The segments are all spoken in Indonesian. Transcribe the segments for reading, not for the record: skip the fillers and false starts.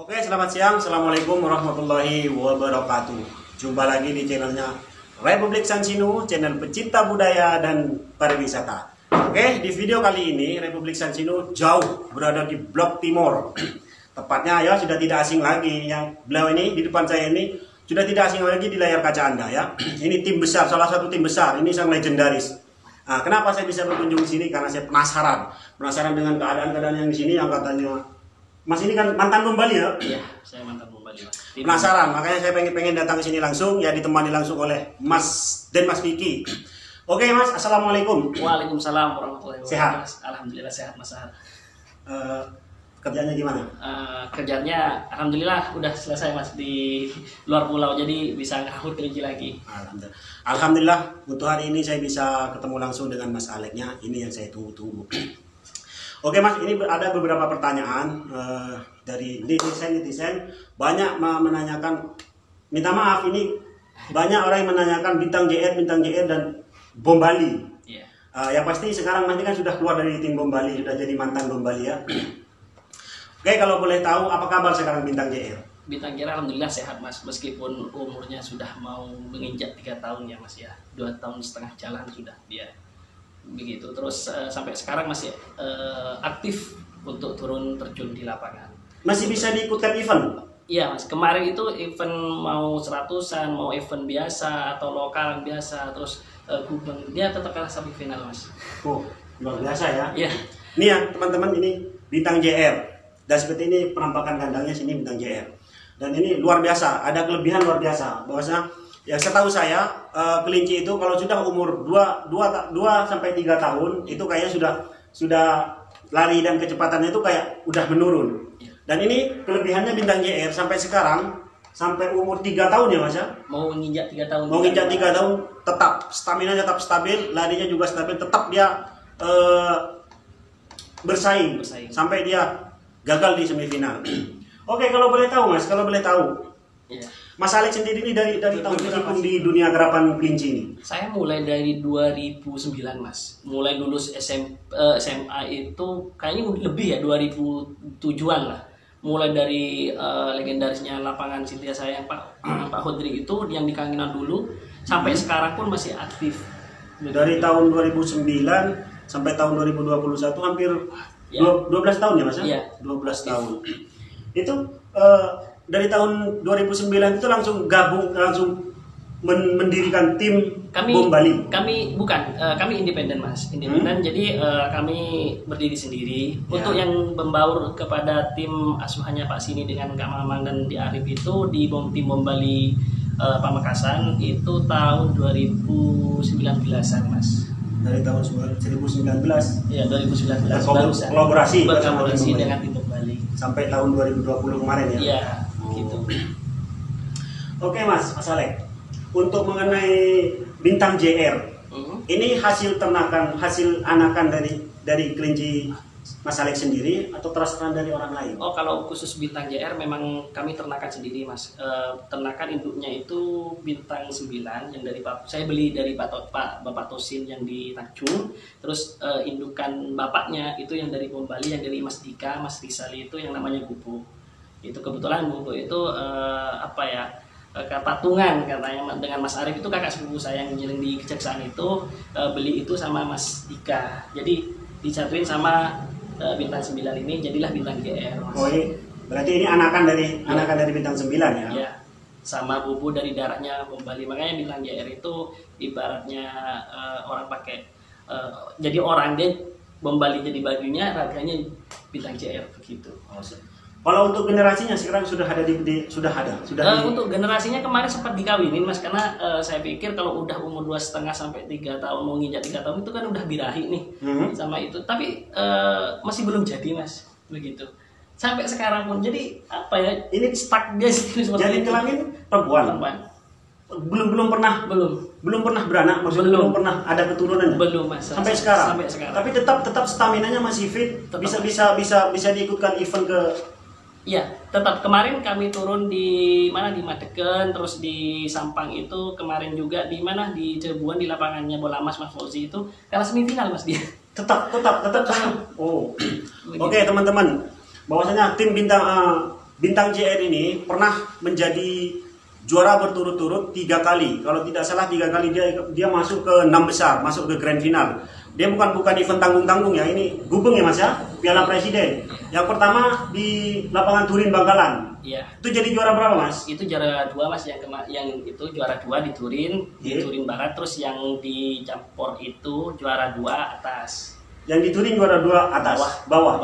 Oke, selamat siang. Assalamualaikum warahmatullahi wabarakatuh. Jumpa lagi di channelnya Republik Sansinu, channel pecinta budaya dan pariwisata. Oke, di video kali ini Republik Sansinu jauh berada di Blok Timur. Tepatnya ya sudah tidak asing lagi. Yang beliau ini di depan saya ini sudah tidak asing lagi di layar kaca Anda ya. Ini tim besar, salah satu tim besar. Ini sang legendaris. Nah, kenapa saya bisa berkunjung di sini? Karena saya penasaran dengan keadaan-keadaan yang di sini yang katanya Mas ini kan mantan Bombali ya? Iya, saya mantan Bombali. Penasaran, makanya saya pengen datang ke sini langsung, ya ditemani langsung oleh Mas dan Mas Vicky. Oke Mas, assalamualaikum. Waalaikumsalam warahmatullahi wabarakatuh. Sehat? Alhamdulillah sehat Mas Ahad. Kerjanya gimana? Kerjanya alhamdulillah udah selesai Mas di luar pulau, jadi bisa ngahut kelinci lagi. Alhamdulillah untuk hari ini saya bisa ketemu langsung dengan Mas Aleknya. Ini yang saya tunggu-tunggu. Oke Mas, ini ada beberapa pertanyaan dari netizen banyak menanyakan, minta maaf ini banyak orang yang menanyakan bintang JR dan Bombali. Yeah. Yang pasti sekarang nanti kan sudah keluar dari tim Bombali, sudah jadi mantan Bombali ya. Oke, kalau boleh tahu apa kabar sekarang bintang JR? Bintang JR alhamdulillah sehat Mas, meskipun umurnya sudah mau menginjak 3 tahun ya Mas ya, 2,5 tahun jalan sudah dia. Begitu terus sampai sekarang masih aktif untuk turun terjun di lapangan. Masih bisa diikutkan event? Iya Mas, kemarin itu event mau 100-an, mau event biasa atau lokal biasa, terus gubeng, dia tetap kalah sampai final Mas. Oh, luar biasa ya. Iya. Ini ya teman-teman, ini bintang JR. Dan seperti ini penampakan kandangnya, sini bintang JR. Dan ini luar biasa, ada kelebihan luar biasa. Bahwasanya ya setahu saya kelinci itu kalau sudah umur 2 sampai 3 tahun itu kayaknya sudah lari dan kecepatannya itu kayak udah menurun. Dan ini kelebihannya bintang JR sampai sekarang sampai umur 3 tahun ya Mas ya. Mau nginjak 3 tahun. Mau nginjak 3 tahun tetap stamina tetap stabil, larinya juga stabil, tetap dia bersaing sampai dia gagal di semifinal. Oke, kalau boleh tahu Mas, Iya. Mas Alek sendiri ini dari tahun berapa di dunia garapan kelinci ini? Saya mulai dari 2009 Mas. Mulai lulus SMA itu kayaknya lebih ya 2007-an lah. Mulai dari legendarisnya lapangan Sintia Sayang Pak Hodri itu yang di Kanginan dulu sampai sekarang pun masih aktif. Dari tahun 2009 sampai tahun 2021 hampir ya. 12 tahun ya Mas? Iya. 12 tahun. Itu dari tahun 2009 itu langsung mendirikan tim Bombali. Kami bukan, kami independen Mas, independen. Jadi kami berdiri sendiri. Ya. Untuk yang membaur kepada tim asuhannya Pak Sini dengan Kak Mamang dan Di Arif itu di tim Bombali Pamekasan itu tahun 2019-an Mas. Dari tahun 2019. Ya 2019. Kolaborasi dengan tim Bombali. Sampai tahun 2020 kemarin ya. Iya. Gitu. Oke Mas Alek, untuk mengenai bintang JR, ini hasil anakan dari kelinci Mas Alek sendiri atau terserah dari orang lain? Oh, kalau khusus bintang JR memang kami ternakan sendiri Mas. Ternakan induknya itu bintang 9 yang dari saya beli dari Bapak Tosin yang di Tanjung. Terus indukan bapaknya itu yang dari Bombali, yang dari Mas Dika, Mas Rizali itu yang namanya Gubu. Itu kebetulan Gubu itu patungan katanya dengan Mas Arif, itu kakak sepupu saya yang ngiling di Kejaksaan itu, beli itu sama Mas Dika. Jadi disatuin sama bintang 9 ini jadilah bintang GR Mas. Oh, berarti ini anakan dari bintang 9 ya? Iya. Sama Bubu dari daratnya Bombali. Makanya bintang GR itu ibaratnya orang pakai jadi orang dia Bombali jadi bajunya, raganya bintang GR begitu. Kalau untuk generasinya sekarang sudah ada Untuk generasinya kemarin sempat dikawinin Mas, karena saya pikir kalau udah umur 2,5 sampai 3 tahun mau nginjak 3 tahun itu kan udah birahi nih sama itu, tapi masih belum jadi Mas, begitu. Sampai sekarang pun jadi apa ya, ini stuck guys. Jadi kelamin perempuan. Belum pernah beranak, maksudnya belum pernah ada keturunannya. Belum Mas. Sampai sekarang. Tapi tetap staminanya masih fit, bisa diikutkan event ke. Iya, tetap kemarin kami turun di mana, di Madegen, terus di Sampang itu kemarin juga di mana, di Cebuan di lapangannya Bola Mas Fauzi itu kalah semifinal Mas dia. Tetap. Oh. Oke, teman-teman. Bahwasanya tim bintang Bintang JR ini pernah menjadi juara berturut-turut 3 kali. Kalau tidak salah 3 kali dia masuk ke 6 besar, masuk ke grand final. Dia bukan event tanggung-tanggung ya, ini gubeng ya Mas ya, Piala Presiden. Yang pertama di lapangan Turin Bangkalan. Iya. Itu jadi juara berapa Mas? Itu juara 2 Mas, yang itu juara 2 di Turin, di Turin Barat. Terus yang di Jampor itu juara 2 atas. Yang di Turin juara 2 atas, bawah.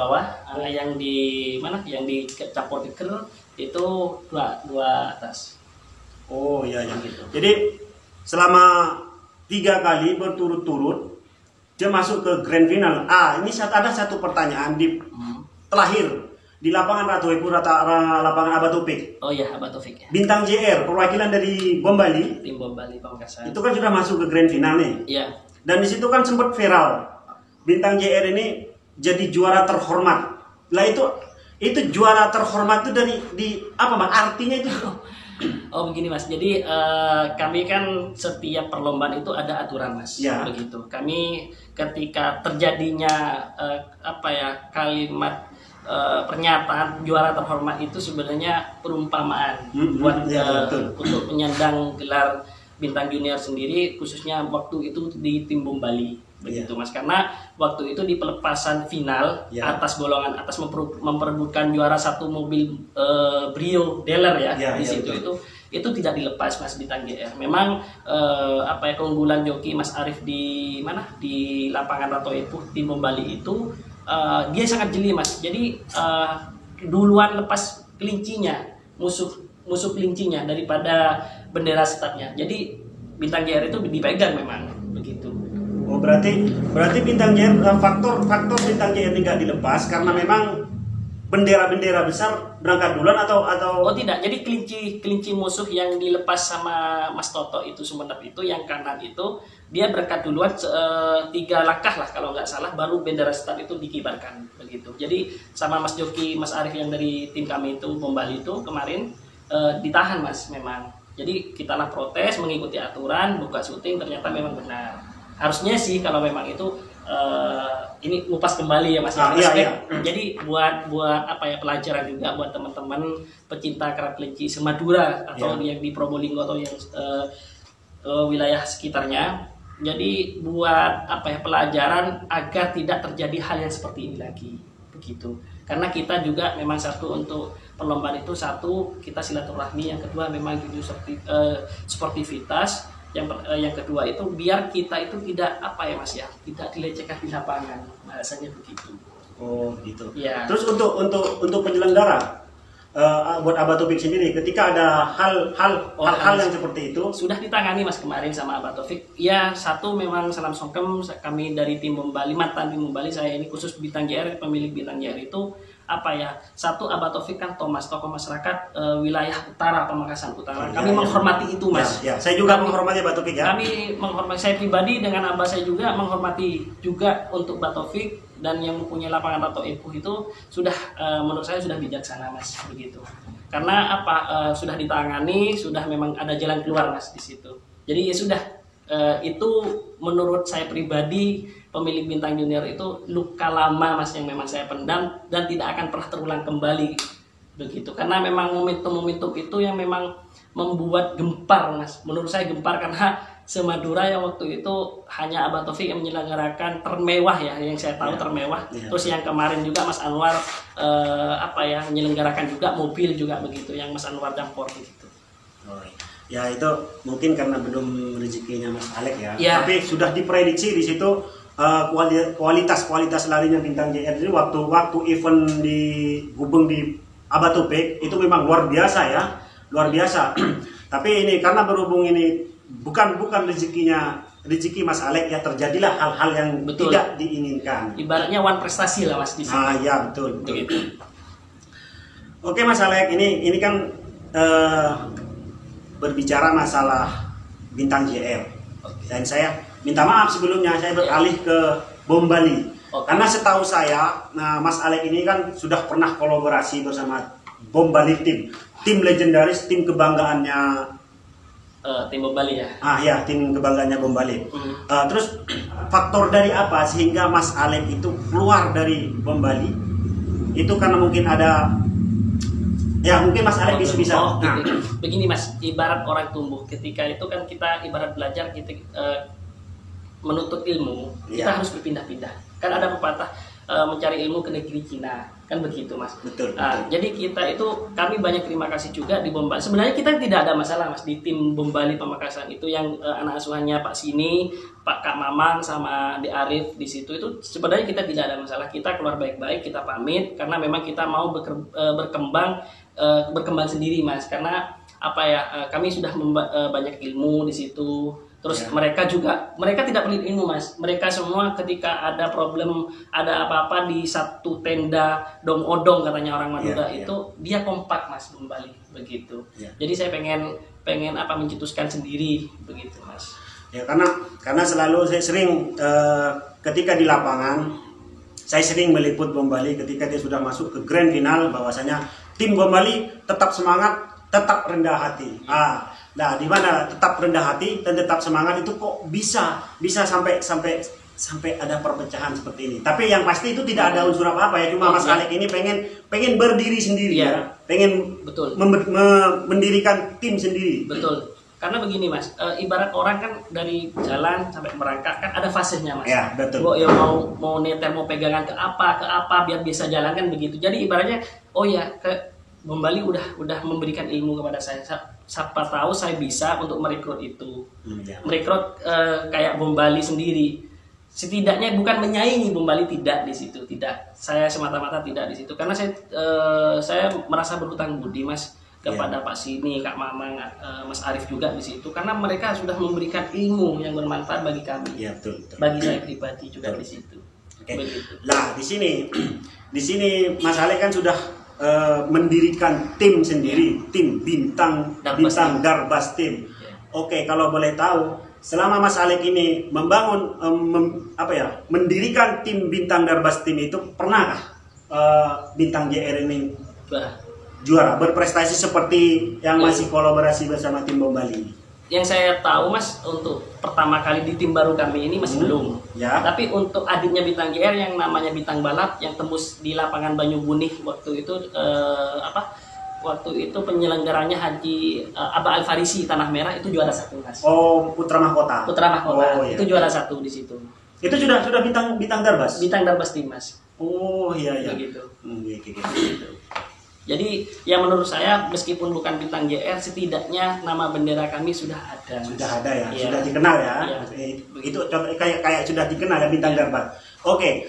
Yang di mana? Yang di Jampor Deker itu 2 atas. Oh iya yang gitu. Jadi selama 3 kali berturut-turut dia masuk ke grand final. Ini ada satu pertanyaan di terakhir di lapangan Ratu Epu, lapangan Abatopik. Oh iya, Abatopik ya. Bintang JR perwakilan dari Bom Bali. Tim Bom Bali Pamekasan. Itu kan sudah masuk ke grand final nih. Iya. Dan di situ kan sempat viral. Bintang JR ini jadi juara terhormat. Lah itu juara terhormat itu di apa Mas? Artinya itu Oh begini Mas, jadi kami kan setiap perlombaan itu ada aturan Mas, ya. Begitu. Kami ketika terjadinya kalimat pernyataan juara terhormat itu sebenarnya perumpamaan buat untuk menyandang gelar bintang junior sendiri, khususnya waktu itu di tim Bom Bali. Begitu Mas, karena waktu itu di pelepasan final atas golongan atas memperebutkan juara 1 mobil Brio Dealer di situ itu tidak dilepas Mas bintang JR. Memang keunggulan joki Mas Arif di lapangan Ratu Epu tim Bom Bali itu dia sangat jeli Mas. Jadi duluan lepas kelincinya, musuh kelincinya daripada bendera startnya. Jadi bintang JR itu dipegang memang begitu. Oh berarti bintang JR faktor bintang JR ini nggak dilepas karena memang bendera besar berangkat duluan atau Oh tidak, jadi kelinci musuh yang dilepas sama Mas Toto itu Sumenep itu yang kanan itu dia berangkat duluan 3 langkah lah kalau nggak salah, baru bendera start itu dikibarkan begitu. Jadi sama Mas Joki, Mas Arif yang dari tim kami itu Bom Bali itu kemarin ditahan Mas memang. Jadi kita lah protes mengikuti aturan, buka syuting, ternyata memang benar. Harusnya sih kalau memang itu ini ngupas kembali ya Mas. Iya. Jadi buat pelajaran juga buat teman-teman pecinta kerap kelinci Semadura atau yang di Probolinggo atau yang wilayah sekitarnya. Jadi buat pelajaran agar tidak terjadi hal yang seperti ini lagi begitu. Karena kita juga memang satu untuk perlombaan itu, satu kita silaturahmi, yang kedua memang itu sportivitas, yang kedua itu biar kita itu tidak Mas ya, tidak dilecehkan di lapangan, bahasanya begitu. Oh gitu. Ya. Terus untuk penyelenggara buat Abatopik sendiri, ketika ada hal yang seperti itu sudah ditangani Mas kemarin sama Abatopik. Ya, satu memang salam songkem kami dari tim Bom Bali, mantan tim Bom Bali, saya ini khusus bintang JR, pemilik bintang JR itu satu Abatopik kan tokoh masyarakat wilayah utara Pamekasan Utara. Kami menghormati itu Mas. Ya, saya juga menghormati Abatopik ya. Kami menghormati, saya pribadi dengan abah saya juga menghormati juga untuk Abatopik, dan yang mempunyai lapangan Ratu Epu itu sudah menurut saya sudah bijaksana Mas begitu. Karena sudah ditangani, sudah memang ada jalan keluar Mas di situ. Jadi ya sudah itu menurut saya pribadi pemilik bintang junior itu luka lama Mas yang memang saya pendam dan tidak akan pernah terulang kembali begitu. Karena memang momentum itu yang memang membuat gempar Mas. Menurut saya gempar karena Semadura yang waktu itu hanya Abatopik yang menyelenggarakan termewah ya, yang saya tahu termewah. Terus yang kemarin juga Mas Anwar menyelenggarakan juga mobil juga begitu, yang Mas Anwar Dampor begitu. Oh, ya itu mungkin karena belum rezekinya Mas Alek ya. Tapi sudah diprediksi di situ kualitas larinya bintang JR. Jadi waktu event di Gubeng di Abatopik itu memang luar biasa ya, luar biasa. Tapi ini karena berhubung ini bukan rezeki Mas Alek ya, terjadilah hal-hal yang tidak diinginkan. Ibaratnya one prestasi lah Mas di sini. Ya betul. Oke Mas Alek, ini kan berbicara masalah bintang JR. Dan saya minta maaf sebelumnya saya beralih ke Bom Bali. Karena setahu saya, Mas Alek ini kan sudah pernah kolaborasi bersama Bom Bali tim legendaris, tim kebanggaannya tim Bom Bali ya. Ya, tim kebanggaannya Bom Bali. Terus faktor dari apa sehingga Mas Alek itu keluar dari Bom Bali? Itu karena mungkin ada Ya mungkin Mas Alek bisa. Oh, begini Mas, ibarat orang tumbuh, ketika itu kan kita ibarat belajar, kita menuntut ilmu, kita harus berpindah-pindah. Kan ada pepatah mencari ilmu ke negeri Cina, kan begitu Mas. Betul. Jadi kita itu, kami banyak terima kasih juga di Bombali. Sebenarnya kita tidak ada masalah Mas di tim Bombali Pamekasan itu, yang anak asuhannya Pak Sini, Pak Kak Mamang sama Di Arif di situ, itu sebenarnya kita tidak ada masalah. Kita keluar baik-baik, kita pamit karena memang kita mau berkembang sendiri Mas, karena apa ya, kami sudah banyak ilmu di situ. Terus mereka tidak pelit ilmu Mas. Mereka semua ketika ada problem, ada apa-apa di satu tenda dong odong katanya orang Madura, itu dia kompak Mas kembali begitu. Jadi saya pengen apa, mencetuskan sendiri begitu Mas. Ya karena selalu saya sering ketika di lapangan saya sering meliput Bombali ketika dia sudah masuk ke grand final, bahwasanya tim Bombali tetap semangat, tetap rendah hati. Nah, di mana tetap rendah hati dan tetap semangat itu kok bisa sampai ada perpecahan seperti ini. Tapi yang pasti itu tidak ada unsur apa-apa ya, cuma Mas Alek ini pengen berdiri sendiri ya. Pengen mendirikan tim sendiri. Betul. Karena begini Mas, ibarat orang kan dari jalan sampai merangkak kan ada fasenya Mas. Ya, betul. Ya mau neter, mau pegangan ke apa biar bisa jalan kan begitu. Jadi ibaratnya Bombali udah memberikan ilmu kepada saya. Siapa tahu saya bisa untuk merekrut itu. Merekrut kayak Bombali sendiri. Setidaknya bukan menyaingi Bombali, tidak di situ, tidak. Saya semata-mata tidak di situ karena saya merasa berhutang budi Mas kepada Pak Sini, Kak Mamang, Mas Arif juga di situ, karena mereka sudah memberikan ilmu yang bermanfaat bagi kami. Iya, betul. Bagi saya pribadi juga di situ. Begitu. Nah, di sini Mas Alek kan sudah mendirikan tim sendiri, tim Bintang Darbas Team. Oke, kalau boleh tahu, selama Mas Alek ini membangun mendirikan tim Bintang Darbas Team itu, pernahkah Bintang JR ini juara, berprestasi seperti yang masih kolaborasi bersama tim Bombali? Yang saya tahu Mas, untuk pertama kali di tim baru kami ini masih belum. Tapi untuk adiknya Bintang JR yang namanya Bintang Balap yang tembus di lapangan Banyu Bunih waktu itu penyelenggaranya Haji Aba Al Farisi Tanah Merah, itu juara 1 Mas. Oh, Putra Mahkota. Itu juara 1 di situ. Itu sudah Bintang Darbas. Bintang Darbas Tim Mas. Oh iya. Begitu. Gitu. Jadi yang menurut saya, meskipun bukan Bintang JR, setidaknya nama bendera kami sudah ada. Mas. Sudah ada ya, sudah dikenal ya. Itu kayak sudah dikenal ya Bintang Darbas. Oke,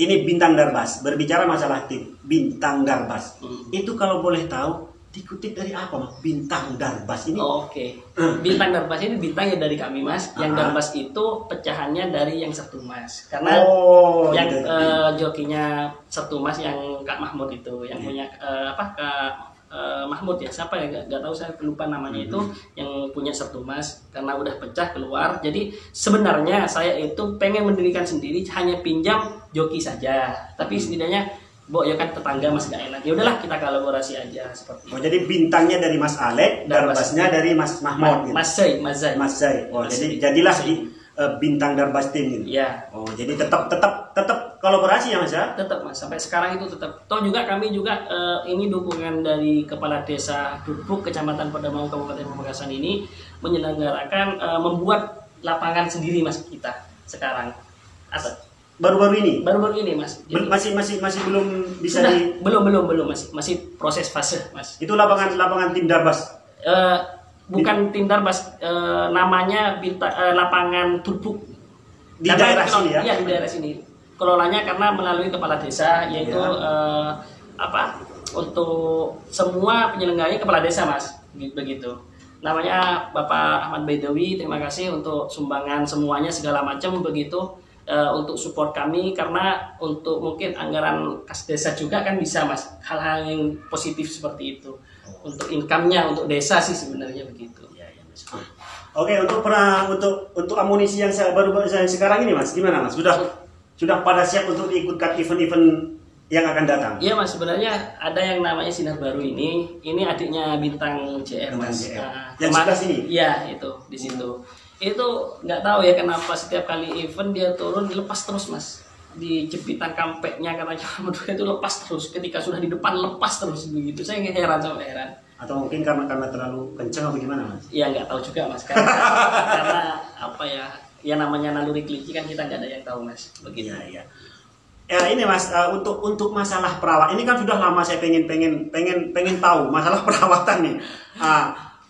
ini Bintang Darbas. Berbicara masalah tim Bintang Darbas, itu kalau boleh tahu dikutip dari apa Mas? Bintang Darbas ini? Bintang Darbas ini bintangnya dari kami Mas. Yang Darbas itu pecahannya dari yang Sertu Mas. Karena jokinya Sertu Mas yang Kak Mahmud itu, yang punya Mahmud ya, siapa ya, nggak tahu, saya lupa namanya itu, yang punya Sertu Mas, karena udah pecah keluar. Jadi sebenarnya saya itu pengen mendirikan sendiri, hanya pinjam joki saja, tapi setidaknya ya kan tetangga Mas gak enak. Ya udahlah, kita kolaborasi aja seperti itu. Jadi bintangnya dari Mas Alek, Darbasnya dari Mas Mahmud. Mas Zai. Jadi jadilah Bintang Darbas Team gitu. Iya. Jadi tetap kolaborasi ya Mas ya? Tetap Mas, sampai sekarang itu tetap. Kami juga ini dukungan dari Kepala Desa Duduk Kecamatan Padamau Kabupaten Pamekasan ini menyelenggarakan membuat lapangan sendiri Mas kita sekarang. Baru-baru ini Mas. Jadi, masih belum bisa belum masih proses fase Mas. Itu lapangan tim Darbas. Bukan tim Darbas, namanya lapangan Turbuk. Di daerah sini ya? Iya, di daerah sini. Kelolanya karena melalui kepala desa, yaitu untuk semua penyelenggaranya kepala desa Mas, begitu. Namanya Bapak Ahmad Baidawi. Terima kasih untuk sumbangan semuanya segala macam begitu. Untuk support kami, karena untuk mungkin anggaran kas desa juga kan bisa Mas, hal-hal yang positif seperti itu untuk income-nya untuk desa sih sebenarnya begitu. Oke, untuk amunisi yang baru sekarang ini Mas, gimana Mas? Sudah pada siap untuk diikutkan event-event yang akan datang? Iya Mas, sebenarnya ada yang namanya Sinar Baru ini adiknya Bintang JR Mas. Yang sebelah sini? Iya, itu di situ. Itu nggak tahu ya kenapa setiap kali event dia turun dilepas terus Mas. di jepitan kampeknya katanya menurut itu lepas terus, ketika sudah di depan lepas terus begitu. Saya heran sama heran. Atau mungkin karena terlalu kencang atau gimana Mas? Ya nggak tahu juga Mas, karena apa ya namanya naluri kelinci kan kita nggak ada yang tahu Mas, begitu. Iya. Ya ini Mas, untuk masalah perawat ini kan sudah lama saya pengen tahu masalah perawatan nih.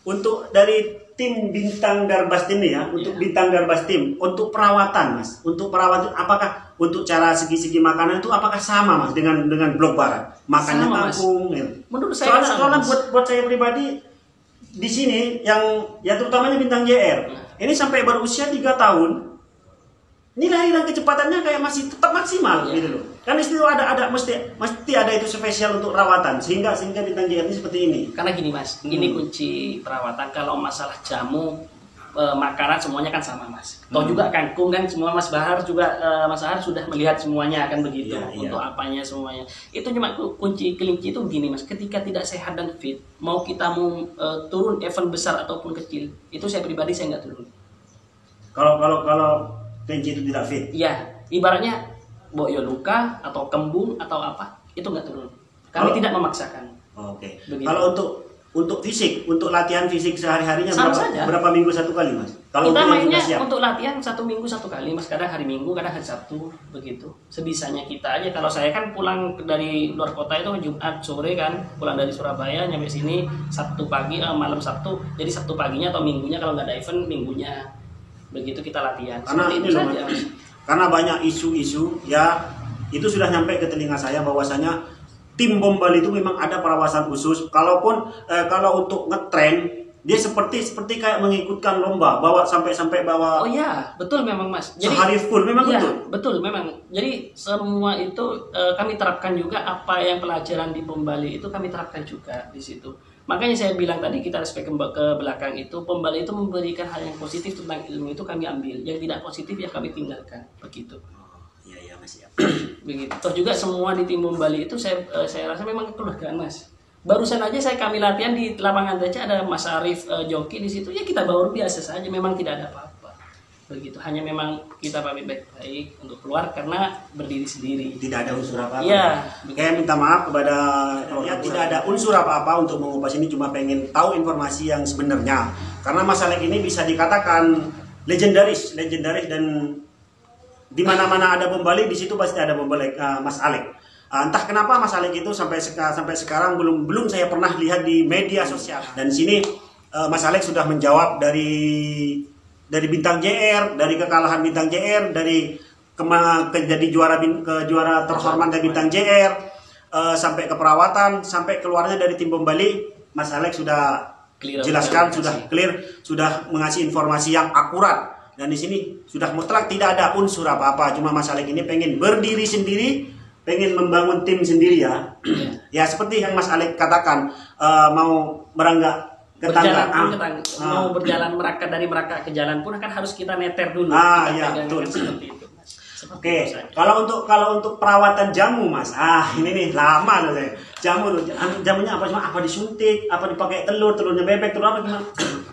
Untuk dari tim Bintang Garbas Tim nih ya, untuk Bintang Garbas Tim, untuk perawatan Mas, untuk perawatan apakah untuk cara segi-segi makanan itu apakah sama Mas dengan Blok Barat? Makannya kampung. Ya. Menurut saya soalnya buat saya pribadi di sini yang ya terutamanya Bintang JR ini sampai berusia 3 tahun. Ini lahiran kecepatannya kayak masih tetap maksimal gitu loh. Kan itu mesti ada itu spesial untuk rawatan sehingga Bintang JR ini seperti ini. Karena gini Mas, ini kunci perawatan. Kalau masalah jamu, makanan semuanya kan sama Mas. Toh juga kangkung kan semua Mas Bahar juga Mas Bahar sudah melihat semuanya kan begitu. Untuk apanya semuanya. Itu cuma kunci kelinci itu gini Mas. Ketika tidak sehat dan fit, mau kita turun event besar ataupun kecil, itu saya pribadi saya nggak turun. Kalau kelinci itu tidak fit. Iya, ibaratnya boyo luka atau kembung atau apa, itu nggak turun. Kami tidak memaksakan. Oke. Kalau untuk fisik, untuk latihan fisik sehari-harinya berapa minggu satu kali Mas? Kalau kita mainnya untuk latihan 1 minggu 1 kali Mas, kadang hari Minggu, kadang hari Sabtu begitu. Sebisanya kita aja. Kalau saya kan pulang dari luar kota itu Jumat sore kan, pulang dari Surabaya nyampe sini Sabtu pagi, malam Sabtu. Jadi Sabtu paginya atau Minggunya kalau nggak ada event Minggunya. Begitu kita latihan. Karena banyak isu-isu ya, itu sudah nyampe ke telinga saya bahwasanya tim Bom Bali itu memang ada perawatan khusus. Kalaupun kalau untuk ngetren dia seperti kayak mengikutkan lomba, sampai bawa. Oh iya, betul memang Mas. Jadi sehari full memang ya, betul memang. Jadi semua itu kami terapkan juga apa yang pelajaran di Bom Bali itu kami terapkan juga di situ. Makanya saya bilang tadi kita respect ke belakang itu, Pembali itu memberikan hal yang positif tentang ilmu itu kami ambil, yang tidak positif ya kami tinggalkan, begitu. Iya Mas ya. Begitu. Toh juga semua di tim Pembali itu saya rasa memang kekeluargaan Mas. Barusan aja kami latihan di lapangan Teca ada Mas Arif joki di situ, ya kita baru biasa saja, memang tidak ada apa-apa. Begitu, hanya memang kita pamit baik-baik untuk keluar karena berdiri sendiri. Tidak ada unsur apa-apa. Iya. Kayak minta maaf kepada tidak ada unsur apa-apa untuk mengupas ini, cuma pengen tahu informasi yang sebenarnya. Karena Mas Alek ini bisa dikatakan legendaris dan di mana-mana ada Bom Bali di situ pasti ada Bom Bali Mas Alek. Entah kenapa Mas Alek itu sampai sekarang belum saya pernah lihat di media sosial. Dan sini Mas Alek sudah menjawab dari Bintang JR, dari kekalahan Bintang JR, dari jadi juara terhormat dari Bintang JR, sampai ke perawatan, sampai keluarnya dari tim Bom Bali, Mas Alek sudah jelaskan, sudah clear, sudah mengasih informasi yang akurat. Dan di sini sudah mutlak tidak ada unsur apa-apa, cuma Mas Alek ini pengen berdiri sendiri, pengen membangun tim sendiri ya. Ya seperti yang Mas Alek katakan, mau meranggak mau berjalan dari Merak ke jalan pun kan harus kita neter dulu. Iya betul. Seperti itu Mas. Oke. Kalau untuk perawatan jamu Mas, ini nih lama loh saya. Jamunya apa disuntik, apa dipakai telurnya bebek, telur apa gimana?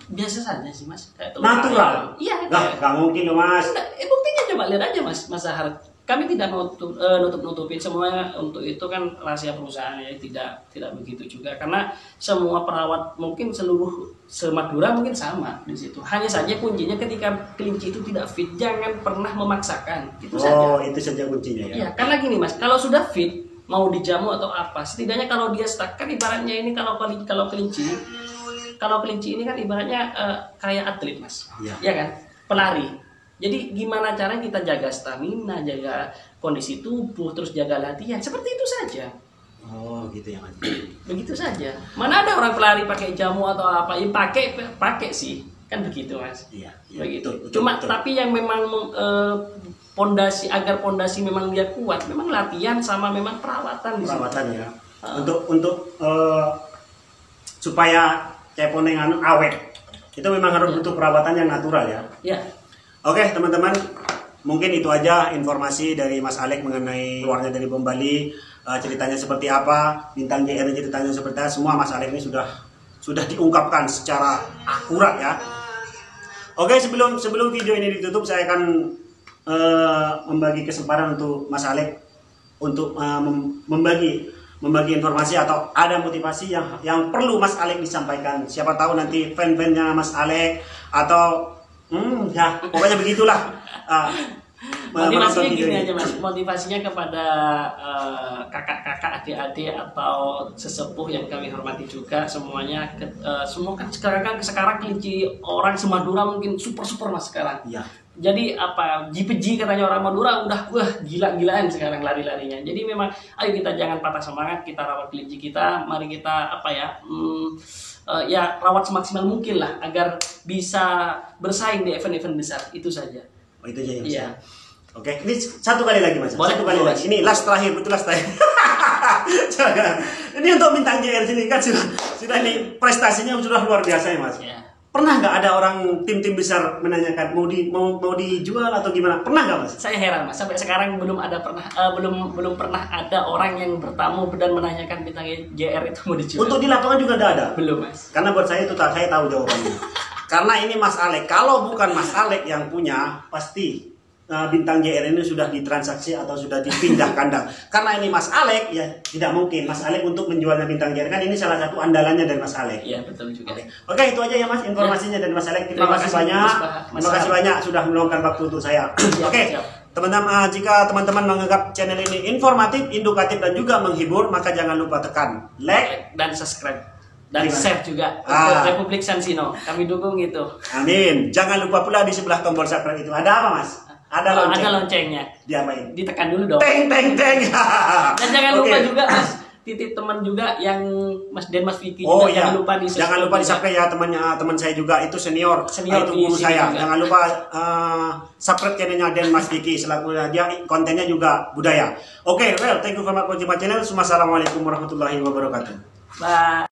Biasa saja sih Mas. Natural. Iya. Nggak mungkin loh Mas. Buktinya coba lihat aja Mas Sahar. Kami tidak nutup-nutupin semua, untuk itu kan rahasia perusahaan ya, tidak begitu juga karena semua perawat mungkin seluruh Madura mungkin sama di situ. Hanya saja kuncinya ketika kelinci itu tidak fit, jangan pernah memaksakan. Itu saja. Itu saja kuncinya ya. Iya, karena gini Mas, kalau sudah fit mau dijamu atau apa, setidaknya kalau dia stuck kan ibaratnya ini kalau kelinci ini kan ibaratnya kayak atlet Mas. Ya kan? Pelari. Jadi gimana caranya kita jaga stamina, jaga kondisi tubuh, terus jaga latihan, seperti itu saja. Oh gitu ya Mas. Begitu saja. Mana ada orang pelari pakai jamu atau apa? Ya pakai sih, kan begitu Mas. Iya. Begitu. Betul. Tapi yang memang agar pondasi memang dia kuat, memang latihan sama memang perawatan. Perawatan ya. Untuk supaya ceponengan awet, itu memang harus butuh perawatan yang natural ya. Ya. Oke teman-teman, mungkin itu aja informasi dari Mas Alek mengenai keluarnya dari Bom Bali, ceritanya seperti apa, Bintang JR ceritanya seperti apa, semua Mas Alek ini sudah diungkapkan secara akurat ya. Oke, sebelum video ini ditutup, saya akan membagi kesempatan untuk Mas Alek untuk membagi informasi atau ada motivasi yang perlu Mas Alek disampaikan. Siapa tahu nanti fan-fannya Mas Alek atau ya pokoknya begitulah. Motivasinya gini aja Mas, motivasinya kepada kakak-kakak, adik-adik atau sesepuh yang kami hormati juga semuanya. Semua kan sekarang kelinci orang Semadura mungkin super Mas sekarang. Ya. Jadi apa jipeji katanya orang Madura udah gila-gilaan sekarang lari-larinya. Jadi memang ayo kita jangan patah semangat, kita rawat kelinci kita, mari kita ya rawat semaksimal mungkin lah agar bisa bersaing di event-event besar itu saja. Oh, itu aja ya Mas. Iya. Oke, ini satu kali lagi Mas. Boleh, Satu kali lagi. Ini last terakhir, betul last terakhir. Ini untuk bintang JR sini kan sudah ini prestasinya sudah luar biasa ya Mas. Ya. Pernah nggak ada orang tim-tim besar menanyakan mau dijual atau gimana? Pernah nggak Mas? Saya heran Mas, sampai sekarang belum pernah ada orang yang bertamu dan menanyakan bintang JR itu mau dijual. Untuk di lapangan juga nggak ada. Belum Mas. Karena buat saya itu saya tahu jawabannya. Karena ini Mas Alek, kalau bukan Mas Alek yang punya, pasti bintang JR ini sudah ditransaksi atau sudah dipindah kandang. Karena ini Mas Alek, ya tidak mungkin Mas Alek untuk menjualnya bintang JR, kan ini salah satu andalannya dari Mas Alek. Iya betul juga. Oke, itu aja ya Mas informasinya dari Mas Alek. Terima kasih banyak. Terima kasih banyak sudah meluangkan waktu untuk saya. Oke. Teman-teman, jika teman-teman menganggap channel ini informatif, edukatif dan juga menghibur, maka jangan lupa tekan like dan subscribe. Dan share juga untuk Republik Sansino. Kami dukung itu. Amin. Jangan lupa pula di sebelah tombol subscribe itu ada apa Mas? Ada loncengnya. Diapain? Ditekan dulu dong. Teng. Dan jangan lupa juga Mas, titip teman juga yang Mas Den Mas Vicky. Oh iya. Jangan lupa di subscribe ya teman saya juga itu senior itu guru saya. Juga. Jangan lupa subscribe channelnya Den Mas Vicky selaku dia kontennya juga budaya. Oke, thank you for watching my channel. Assalamualaikum warahmatullahi wabarakatuh. Bye.